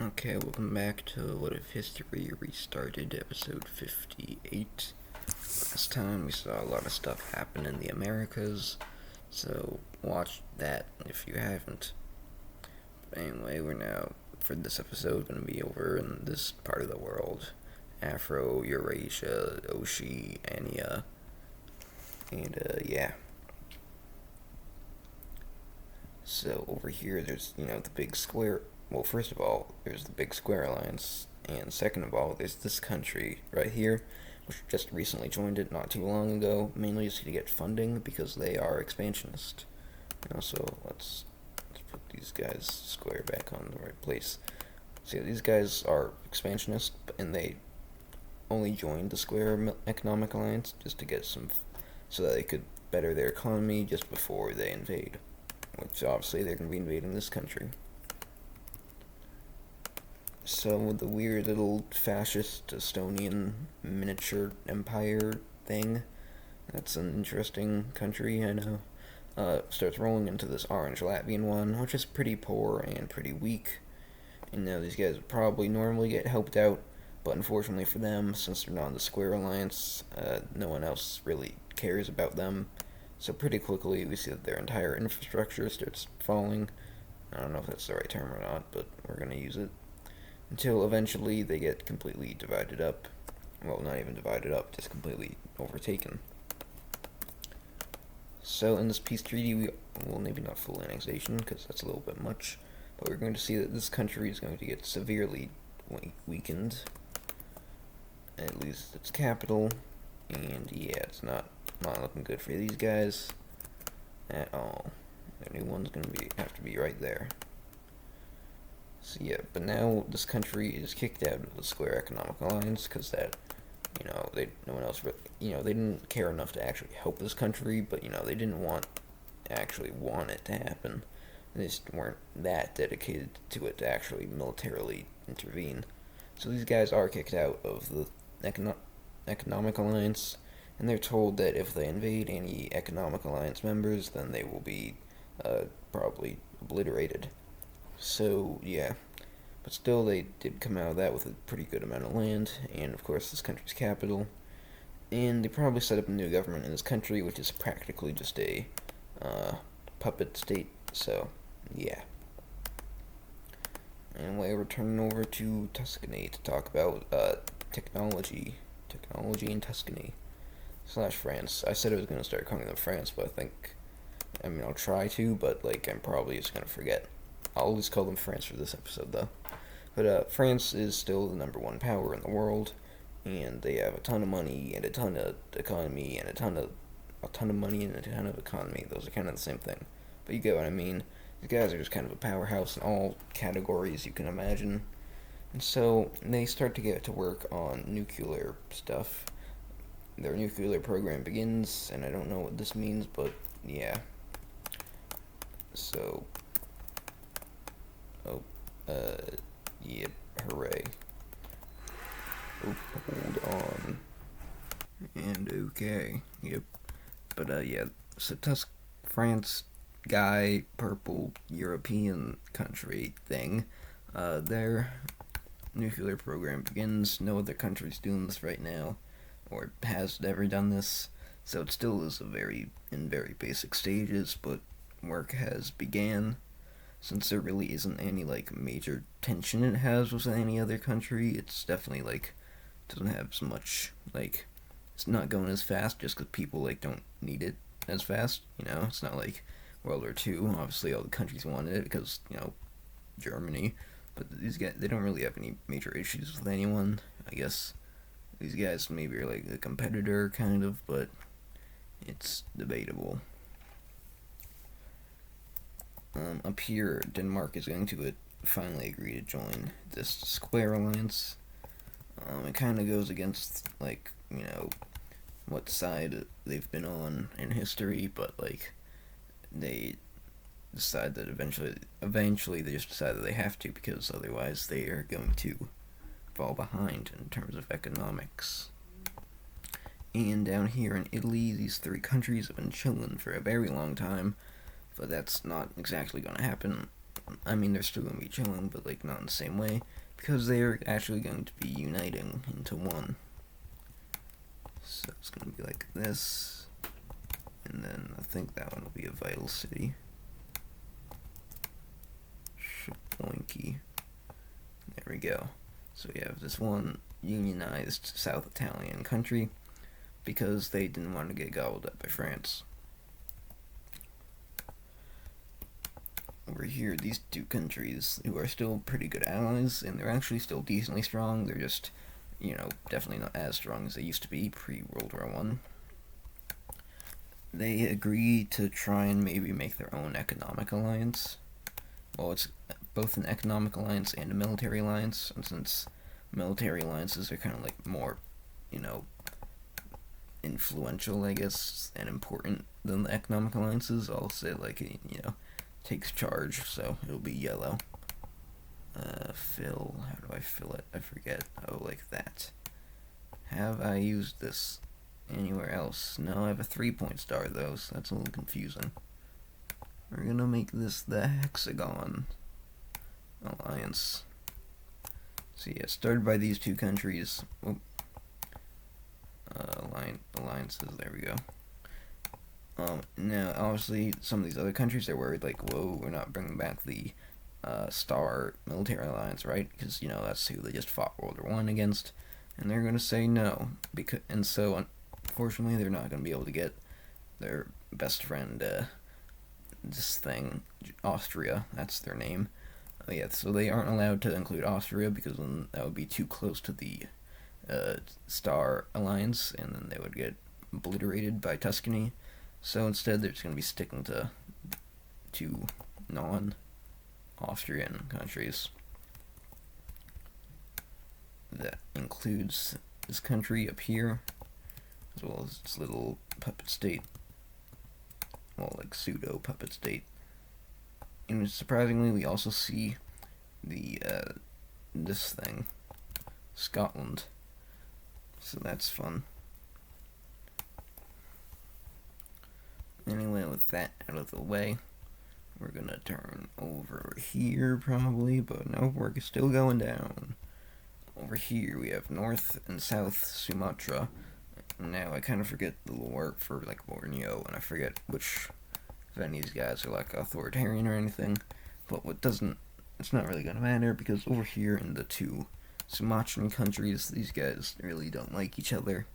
Okay, welcome back to What If History Restarted, episode 58. Last time we saw a lot of stuff happen in the Americas, so watch that if you haven't. But anyway, we're now, for this episode, going to be over in this part of the world. Afro, Eurasia, Oceania, and yeah. So over here, there's, the big square. Well, first of all, there's the Big Square Alliance, and second of all, there's this country right here, which just recently joined it not too long ago, mainly just to get funding because they are expansionist. So let's put these guys square back on the right place. So these guys are expansionist, and they only joined the Square Economic Alliance just to get so that they could better their economy just before they invade, which obviously they're going to be invading this country. So with the weird little fascist Estonian miniature empire thing, that's an interesting country, I know. Starts rolling into this orange Latvian one, which is pretty poor and pretty weak. And now these guys would probably normally get helped out, but unfortunately for them, since they're not in the Square Alliance, no one else really cares about them. So pretty quickly we see that their entire infrastructure starts falling. I don't know if that's the right term or not, but we're going to use it. Until eventually they get completely divided up. Well, not even divided up, just completely overtaken. So in this peace treaty, well, maybe not full annexation, because that's a little bit much, but we're going to see that this country is going to get severely weakened. At least its capital, and yeah, it's not looking good for these guys at all. Their new one's going to have to be right there. So yeah, but now this country is kicked out of the Square Economic Alliance because no one else, they didn't care enough to actually help this country, but they didn't actually want it to happen. They just weren't that dedicated to it to actually militarily intervene. So these guys are kicked out of the Economic Alliance, and they're told that if they invade any Economic Alliance members, then they will be probably obliterated. So, yeah. But still, they did come out of that with a pretty good amount of land, and of course, this country's capital. And they probably set up a new government in this country, which is practically just a puppet state. So, yeah. Anyway, we're turning over to Tuscany to talk about technology in Tuscany / France. I said I was going to start calling them France, but I'll try to, but I'm probably just going to forget. I'll always call them France for this episode, though. But France is still the number one power in the world, and they have a ton of money and a ton of economy and a ton of money and a ton of economy. Those are kind of the same thing, but you get what I mean. These guys are just kind of a powerhouse in all categories you can imagine, and so they start to get to work on nuclear stuff. Their nuclear program begins, and I don't know what this means, but yeah. So. Yep, hooray. Oh, hold on. And okay, yep. But, yeah, so France guy, purple European country thing, their nuclear program begins. No other country's doing this right now, or has ever done this, so it still is in very basic stages, but work has began. Since there really isn't any, major tension it has with any other country, it's definitely, doesn't have so much, it's not going as fast just because people, don't need it as fast, It's not like World War II. Obviously, all the countries wanted it because, Germany. But these guys, they don't really have any major issues with anyone. I guess these guys maybe are, a competitor, kind of, but it's debatable. Up here, Denmark is going to finally agree to join this Square Alliance. It kind of goes against, what side they've been on in history, but, they decide that eventually they just decide that they have to, because otherwise they are going to fall behind in terms of economics. And down here in Italy, these three countries have been chilling for a very long time, but that's not exactly going to happen I mean, they're still going to be chilling, but like not in the same way, because they're actually going to be uniting into one. So it's going to be like this, and then I think that one will be a vital city. Shapoinky. There we go. So we have this one unionized South Italian country because they didn't want to get gobbled up by France. Over here, these two countries who are still pretty good allies, and they're actually still decently strong. They're just, definitely not as strong as they used to be pre-World War I. They agree to try and maybe make their own economic alliance. Well, it's both an economic alliance and a military alliance, and since military alliances are kind of like more, influential, I guess, and important than the economic alliances, I'll say like, takes charge, so it'll be yellow. Fill, how do I fill it? I forget. Oh, like that. Have I used this anywhere else? No, I have a 3-point star though, so that's a little confusing. We're gonna make this the hexagon alliance. So yeah, started by these two countries. Alliances, there we go. Now, obviously, some of these other countries are worried, like, whoa, we're not bringing back the Star Military Alliance, right? Because, that's who they just fought World War I against. And they're going to say no. And so, unfortunately, they're not going to be able to get their best friend, this thing, Austria, that's their name. Yeah, so they aren't allowed to include Austria because then that would be too close to the Star Alliance, and then they would get obliterated by Tuscany. So instead, they're just going to be sticking to two non-Austrian countries. That includes this country up here, as well as its little puppet state. Well, like pseudo puppet state. And surprisingly, we also see the this thing, Scotland. So that's fun. Anyway, with that out of the way, we're gonna turn over here probably, but no, we're still going down. Over here we have North and South Sumatra. Now I kind of forget the lore for like Borneo, and I forget which if any of these guys are like authoritarian or anything. But it's not really gonna matter because over here in the two Sumatran countries, these guys really don't like each other,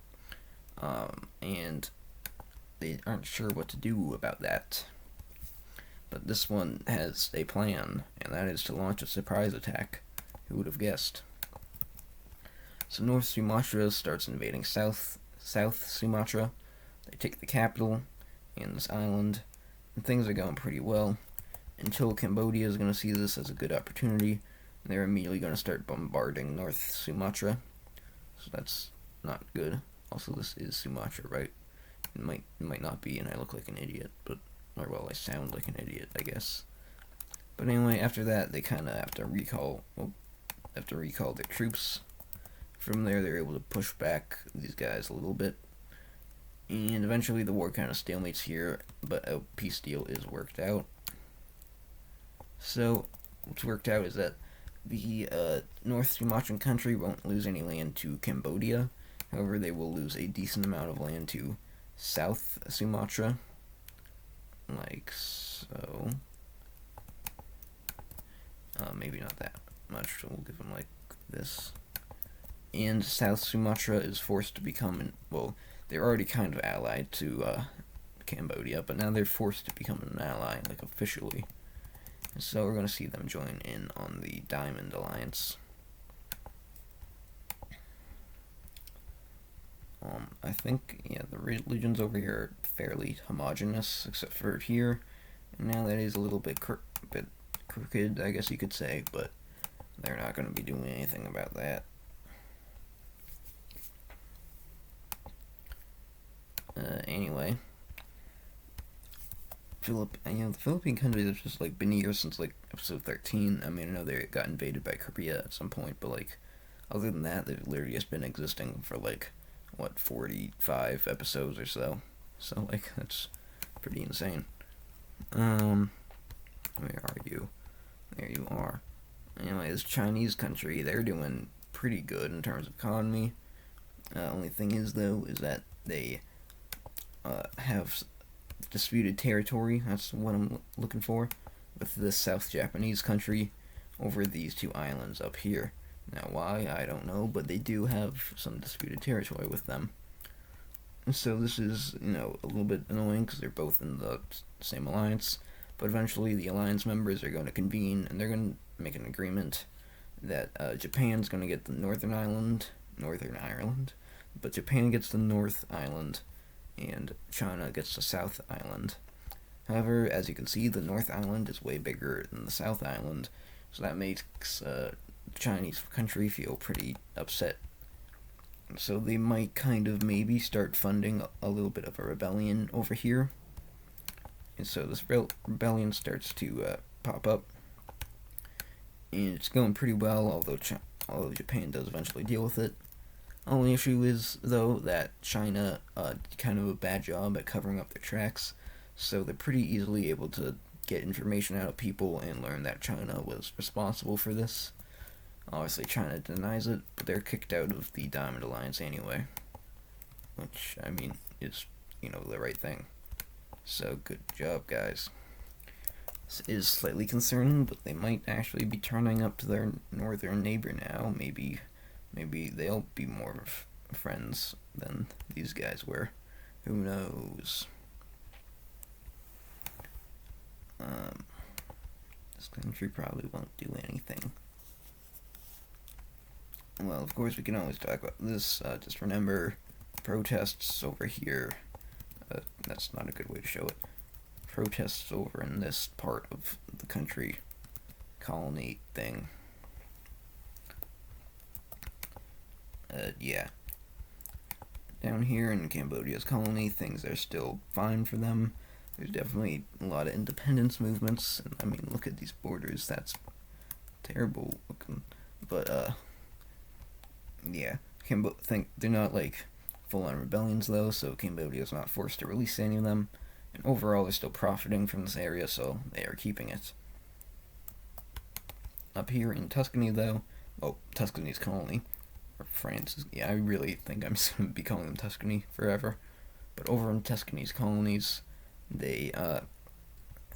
and they aren't sure what to do about that. But this one has a plan, and that is to launch a surprise attack. Who would have guessed? So North Sumatra starts invading South Sumatra. They take the capital and this island, and things are going pretty well until Cambodia is going to see this as a good opportunity, and they're immediately going to start bombarding North Sumatra. So that's not good. Also, this is Sumatra, right? It might not be, and I look like an idiot, I sound like an idiot, I guess. But anyway, after that, they kind of have to recall their troops. From there, they're able to push back these guys a little bit, and eventually the war kind of stalemates here, but a peace deal is worked out. So, what's worked out is that the North Sumatran country won't lose any land to Cambodia. However, they will lose a decent amount of land to South Sumatra, like so. Maybe not that much, so we'll give them like this. And South Sumatra is forced to become, they're already kind of allied to Cambodia, but now they're forced to become an ally, like officially. And so we're going to see them join in on the Diamond Alliance. I think, the religions over here are fairly homogenous, except for here. And now that is a little bit crooked, I guess you could say, but they're not going to be doing anything about that. Anyway, the Philippine countries have just like been here since like episode 13. I mean, I know they got invaded by Korea at some point, but like other than that, they've literally just been existing for like 45 episodes or so. So like that's pretty insane. Where are you? There you are. Anyways, Chinese country, they're doing pretty good in terms of economy. Only thing is, though, is that they have disputed territory. That's what I'm looking for with the South Japanese country over these two islands up here. Now, why, I don't know, but they do have some disputed territory with them. And so this is, a little bit annoying because they're both in the same alliance. But eventually, the alliance members are going to convene and they're going to make an agreement that Japan's going to get the Northern Ireland, but Japan gets the North Island, and China gets the South Island. However, as you can see, the North Island is way bigger than the South Island, so that makes the Chinese country feel pretty upset. So they might kind of maybe start funding a little bit of a rebellion over here. And so this rebellion starts to pop up. And it's going pretty well, although Japan does eventually deal with it. Only issue is, though, that China did kind of a bad job at covering up their tracks, so they're pretty easily able to get information out of people and learn that China was responsible for this. Obviously, China denies it, but they're kicked out of the Diamond Alliance anyway, which, is, the right thing. So, good job, guys. This is slightly concerning, but they might actually be turning up to their northern neighbor now. Maybe they'll be more friends than these guys were. Who knows? This country probably won't do anything. Well, of course, we can always talk about this. Just remember, protests over here. That's not a good way to show it. Protests over in this part of the country. Colony thing. Yeah. Down here in Cambodia's colony, things are still fine for them. There's definitely a lot of independence movements. And, look at these borders. That's terrible looking. But, yeah. They're not, full-on rebellions, though, so Cambodia's not forced to release any of them. And overall, they're still profiting from this area, so they are keeping it. Up here in Tuscany, though, Tuscany's colony, or France, I really think I'm just going to be calling them Tuscany forever. But over in Tuscany's colonies, they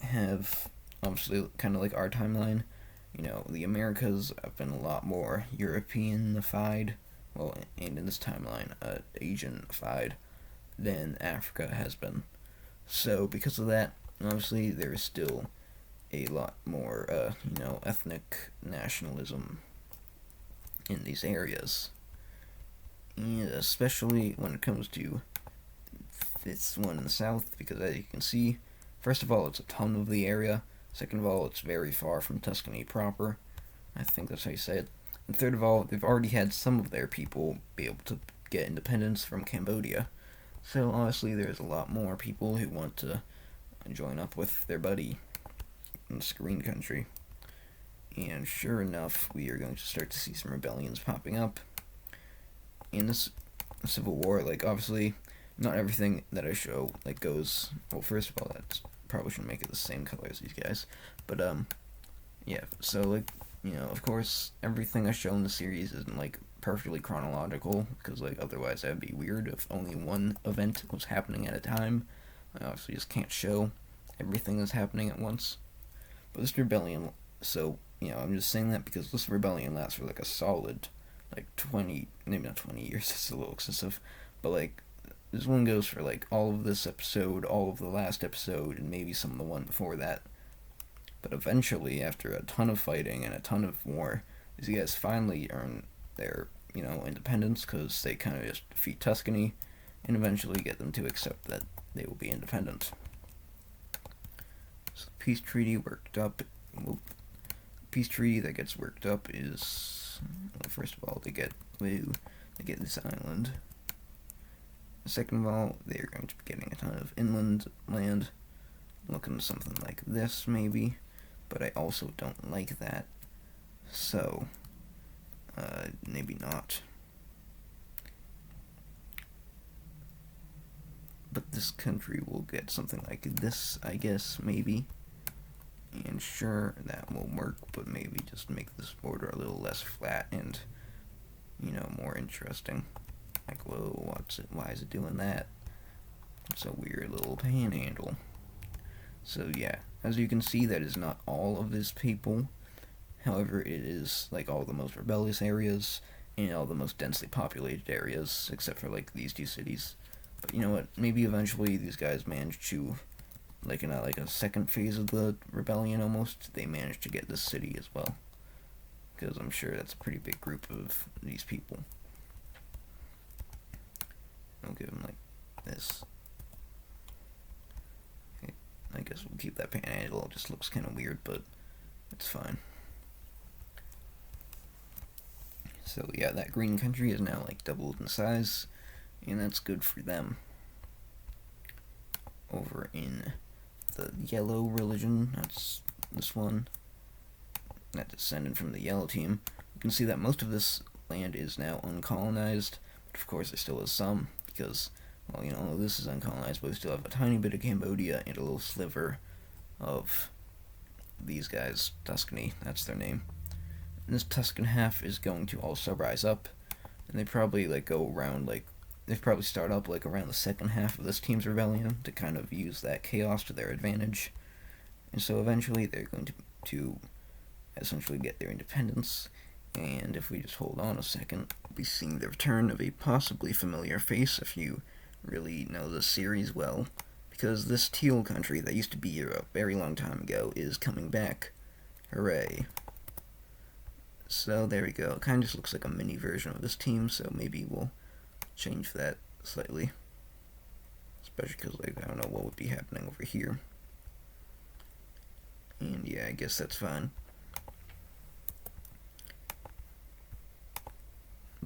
have, obviously, kind of like our timeline, the Americas have been a lot more Europeanified, and in this timeline, Asianified, than Africa has been. So, because of that, obviously, there is still a lot more, ethnic nationalism in these areas. And especially when it comes to this one in the south, because as you can see, first of all, it's a ton of the area. Second of all, it's very far from Tuscany proper. I think that's how you say it. And third of all, they've already had some of their people be able to get independence from Cambodia. So honestly, there's a lot more people who want to join up with their buddy in the screen country. And sure enough, we are going to start to see some rebellions popping up. In this civil war, obviously, not everything that I show, goes... Well, first of all, that probably shouldn't make it the same color as these guys. But, yeah, so, of course, everything I show in the series isn't, perfectly chronological, because, otherwise that would be weird if only one event was happening at a time. I obviously just can't show everything that's happening at once. But this rebellion, so, I'm just saying that because this rebellion lasts for, a solid, 20, maybe not 20 years, it's a little excessive, but, this one goes for, all of this episode, all of the last episode, and maybe some of the one before that. But eventually, after a ton of fighting and a ton of war, these guys finally earn their, independence, because they kind of just defeat Tuscany, and eventually get them to accept that they will be independent. So the peace treaty worked up. Well, the peace treaty that gets worked up is, first of all, they get this island. Second of all, they're going to be getting a ton of inland land, looking something like this, maybe, but I also don't like that, so, maybe not. But this country will get something like this, I guess, maybe. And sure, that will work, but maybe just make this border a little less flat and, more interesting. Like, whoa, why is it doing that? It's a weird little panhandle. So yeah, as you can see, that is not all of this people. However, it is like all the most rebellious areas and all the most densely populated areas, except for like these two cities. But you know what? Maybe eventually these guys managed to, like in a second phase of the rebellion, almost they managed to get this city as well, because I'm sure that's a pretty big group of these people. I'll give them like this. Okay, I guess we'll keep that panhandle. It just looks kind of weird, but it's fine. So yeah, that green country is now like doubled in size, and that's good for them. Over in the yellow religion, that's this one, that descended from the yellow team, you can see that most of this land is now uncolonized, but of course there still is some, because, well, this is uncolonized, but we still have a tiny bit of Cambodia and a little sliver of these guys, Tuscany, that's their name. And this Tuscan half is going to also rise up, and they probably go around they probably start up around the second half of this team's rebellion to kind of use that chaos to their advantage, and so eventually they're going to essentially get their independence. And if we just hold on a second, we'll be seeing the return of a possibly familiar face if you really know the series well, because this teal country that used to be here a very long time ago is coming back. Hooray. So there we go. It kind of just looks like a mini version of this team, so maybe we'll change that slightly. Especially because I don't know what would be happening over here. And yeah, I guess that's fine.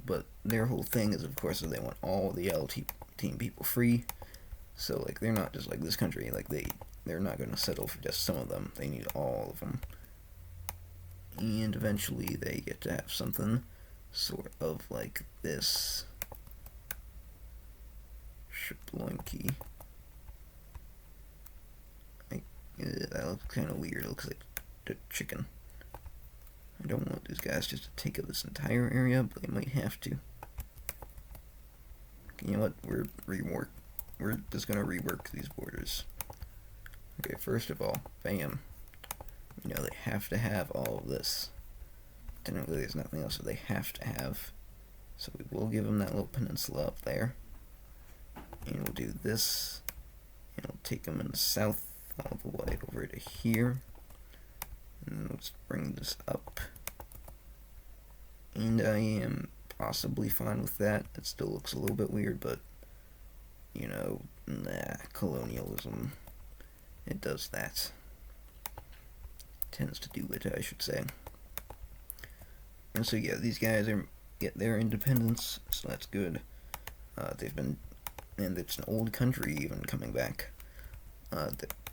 But their whole thing is, of course, that they want all the LT team people free. So they're not just like this country. They're not going to settle for just some of them. They need all of them. And eventually they get to have something sort of like this. Shaploinky. That looks kind of weird. It looks like the chicken. I don't want these guys just to take up this entire area, but they might have to. You know what? We're just gonna rework these borders. Okay, first of all, bam. They have to have all of this. Technically, there's nothing else that they have to have. So we will give them that little peninsula up there. And we'll do this. And we'll take them in the south all the way over to here. And let's bring this up. And I am possibly fine with that. It still looks a little bit weird, but, colonialism. It does that. Tends to do it, I should say. And so yeah, these guys get their independence, so that's good. And it's an old country even coming back.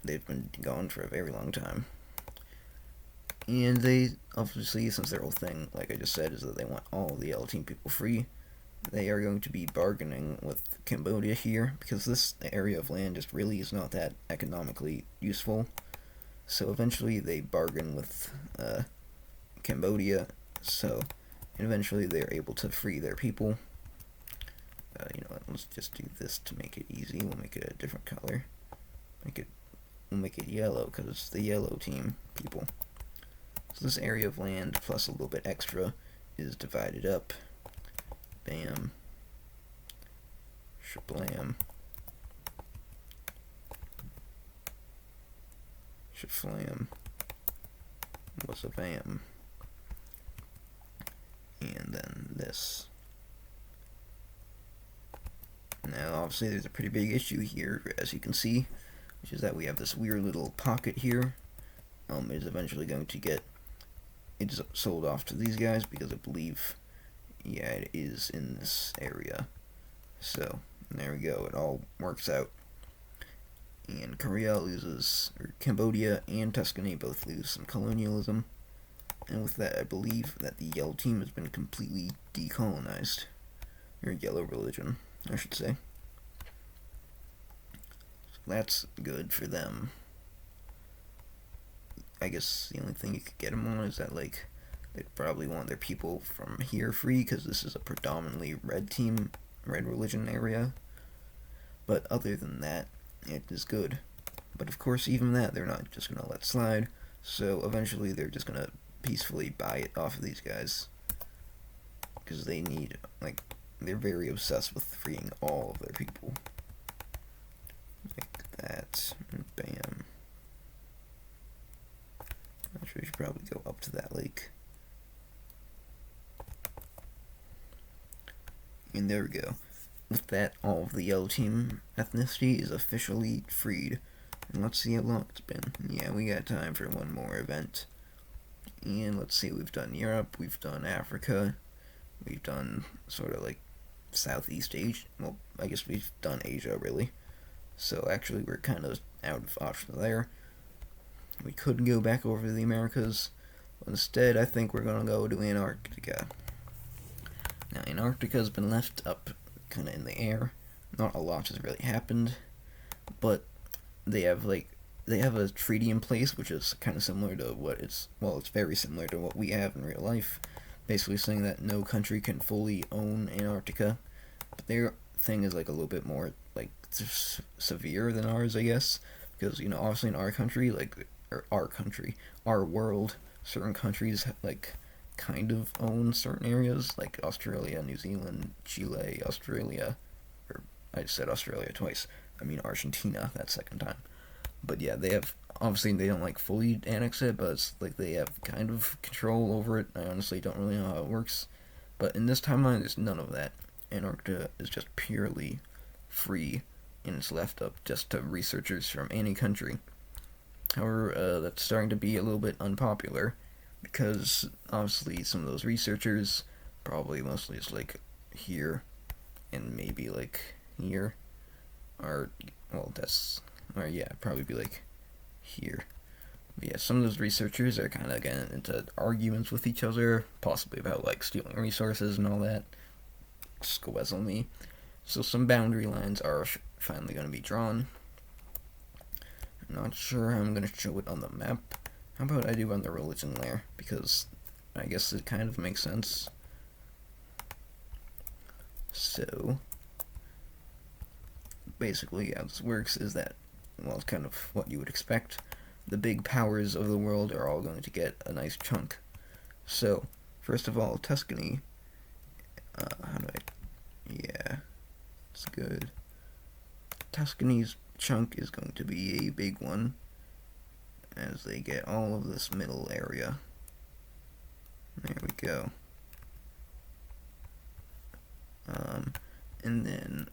They've been gone for a very long time. And they, obviously, since their whole thing, like I just said, is that they want all the L team people free, they are going to be bargaining with Cambodia here, because this area of land just really is not that economically useful. So eventually they bargain with Cambodia, and eventually they're able to free their people. Let's just do this to make it easy. We'll make it a different color. We'll make it yellow, because it's the yellow team people. So this area of land, plus a little bit extra, is divided up. Bam. Shablam. Shaflam. What's a bam? And then this. Now, obviously, there's a pretty big issue here, as you can see, which is that we have this weird little pocket here. It is eventually going to get sold off to these guys, because I believe, yeah, it is in this area. So, there we go. It all works out. And Korea loses, or Cambodia and Tuscany both lose some colonialism. And with that, I believe that the yellow team has been completely decolonized. Or yellow religion, I should say. So that's good for them. I guess the only thing you could get them on is that, like, they'd probably want their people from here free, because this is a predominantly red team, red religion area. But other than that, it is good. But of course, even that, they're not just going to let slide. So eventually, they're just going to peacefully buy it off of these guys. Because they need, like, they're very obsessed with freeing all of their people. Like that. Bam. I'm sure we should probably go up to that lake. And there we go. With that, all of the yellow team ethnicity is officially freed. And let's see how long it's been. Yeah, we got time for one more event. And let's see, we've done Europe, we've done Africa, we've done sort of like Southeast Asia. Well, I guess we've done Asia, really. So actually, we're kind of out of options there. We could go back over to the Americas, but instead, I think we're going to go to Antarctica. Now, Antarctica's been left up kind of in the air. Not a lot has really happened, but they have a treaty in place, which is kind of similar to what it's very similar to what we have in real life, basically saying that no country can fully own Antarctica, but their thing is like a little bit more like severe than ours, I guess, because, you know, obviously in our world, certain countries like kind of own certain areas, like Australia, New Zealand, Chile, Australia, or I just said Australia twice, I mean Argentina that second time. But yeah, they don't like fully annex it, but it's like they have kind of control over it. I honestly don't really know how it works. But in this timeline, there's none of that. Antarctica is just purely free, and it's left up just to researchers from any country. However, that's starting to be a little bit unpopular, because obviously some of those researchers, probably mostly it's like here, and maybe like here, probably be like here. But yeah, some of those researchers are kind of getting into arguments with each other, possibly about like stealing resources and all that. Just go as on me. So some boundary lines are finally going to be drawn. I'm not sure how I'm going to show it on the map. How about I do on the religion layer, because I guess it kind of makes sense. So basically, how this works is that, well, it's kind of what you would expect. The big powers of the world are all going to get a nice chunk. So, first of all, Tuscany. Yeah, it's good. Tuscany's chunk is going to be a big one, as they get all of this middle area. There we go. And then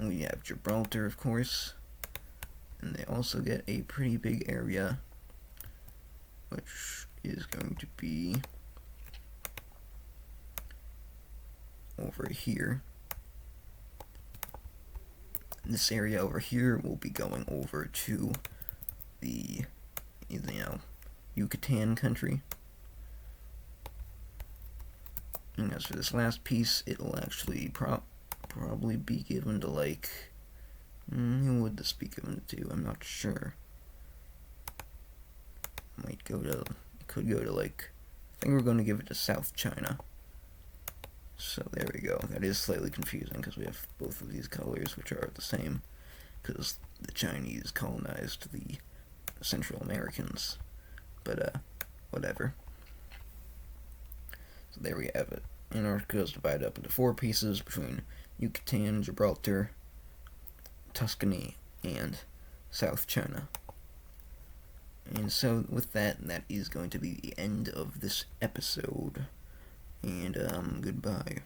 we have Gibraltar, of course. And they also get a pretty big area, which is going to be over here. And this area over here will be going over to the, Yucatan country. And as for this last piece, it'll actually probably be given to, like, who would this be given to? I'm not sure. Could go to, like, I think we're going to give it to South China. So there we go. That is slightly confusing, because we have both of these colors, which are the same, because the Chinese colonized the Central Americans. But, whatever. So there we have it. Antarctica is divided up into 4 pieces between Yucatan, Gibraltar, Tuscany, and South China. And so with that is going to be the end of this episode. And goodbye.